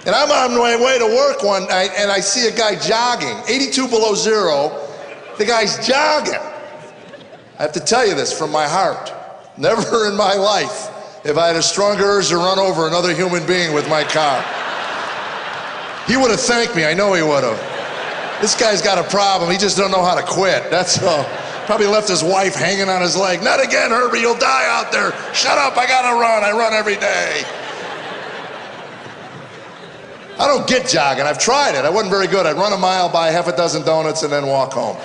And I'm on my way to work one night, and I see a guy jogging, 82 below zero. The guy's jogging. I have to tell you this from my heart. Never in my life have I had a stronger urge to run over another human being with my car. He would have thanked me, I know he would have. This guy's got a problem, he just don't know how to quit, that's all. Probably left his wife hanging on his leg. Not again, Herbie, you'll die out there. Shut up, I gotta run, I run every day. I don't get jogging, I've tried it, I wasn't very good. I'd run a mile, buy half a dozen donuts, and then walk home.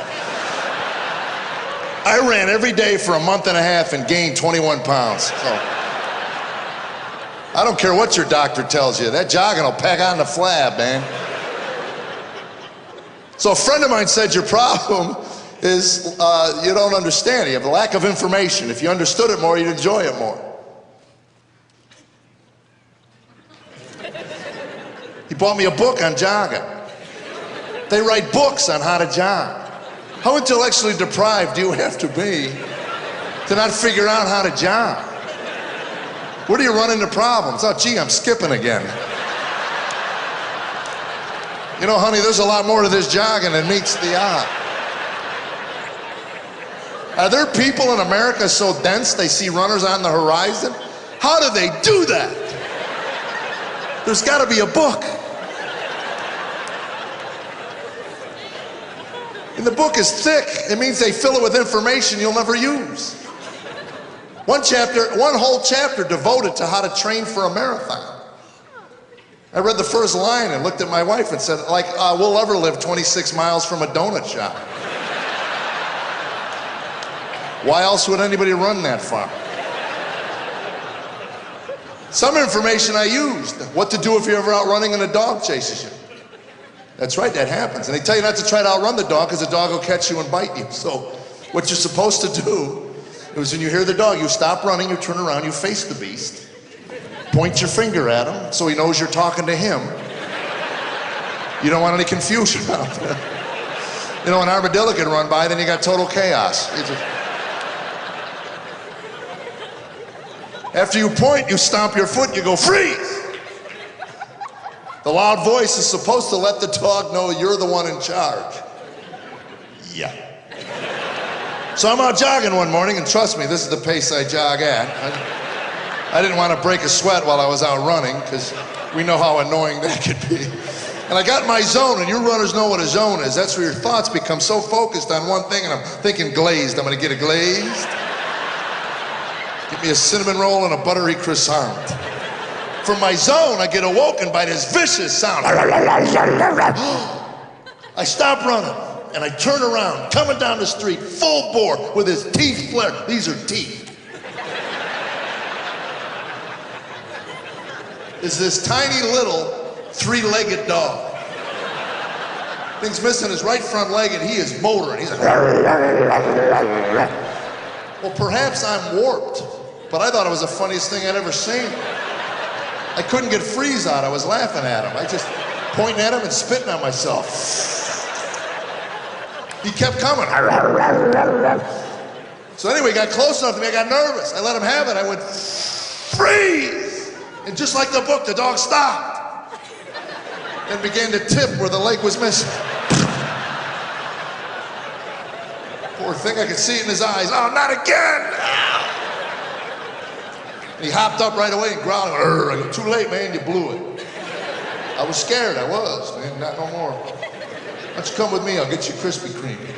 I ran every day for a month and a half and gained 21 pounds. So. I don't care what your doctor tells you, that jogging will pack on the flab, man. So a friend of mine said your problem is you don't understand, you have a lack of information. If you understood it more, you'd enjoy it more. He bought me a book on jogging. They write books on how to jog. How intellectually deprived do you have to be to not figure out how to jog? Where do you run into problems? Oh, gee, I'm skipping again. You know, honey, there's a lot more to this jogging than meets the eye. Are there people in America so dense they see runners on the horizon? How do they do that? There's got to be a book. And the book is thick. It means they fill it with information you'll never use. One whole chapter devoted to how to train for a marathon. I read the first line and looked at my wife and said, like, we'll ever live 26 miles from a donut shop. Why else would anybody run that far? Some information I used. What to do if you're ever out running and a dog chases you. That's right, that happens. And they tell you not to try to outrun the dog because the dog will catch you and bite you. So what you're supposed to do is when you hear the dog, you stop running, you turn around, you face the beast, point your finger at him so he knows you're talking to him. You don't want any confusion out there. You know, an armadillo can run by, then you got total chaos. After you point, you stomp your foot, you go, freeze! The loud voice is supposed to let the dog know you're the one in charge. Yeah. So I'm out jogging one morning, and trust me, this is the pace I jog at. I didn't want to break a sweat while I was out running, because we know how annoying that could be. And I got my zone, and you runners know what a zone is. That's where your thoughts become so focused on one thing, and I'm thinking glazed. I'm going to get a glazed. Give me a cinnamon roll and a buttery croissant. From my zone, I get awoken by this vicious sound. I stop running, and I turn around, coming down the street, full bore, with his teeth flared. These are teeth. Is this tiny little three-legged dog. Thing's missing his right front leg, and he is motoring. He's like, well, perhaps I'm warped, but I thought it was the funniest thing I'd ever seen. I couldn't get freeze out. I was laughing at him. I just pointing at him and spitting on myself. He kept coming. So anyway, he got close enough to me. I got nervous. I let him have it. I went, freeze! And just like the book, the dog stopped and began to tip where the leg was missing. Poor thing, I could see it in his eyes. Oh, not again! And he hopped up right away and growled. I go, too late, man, you blew it. I was scared, I was, man, not no more. Why don't you come with me, I'll get you Krispy Kreme.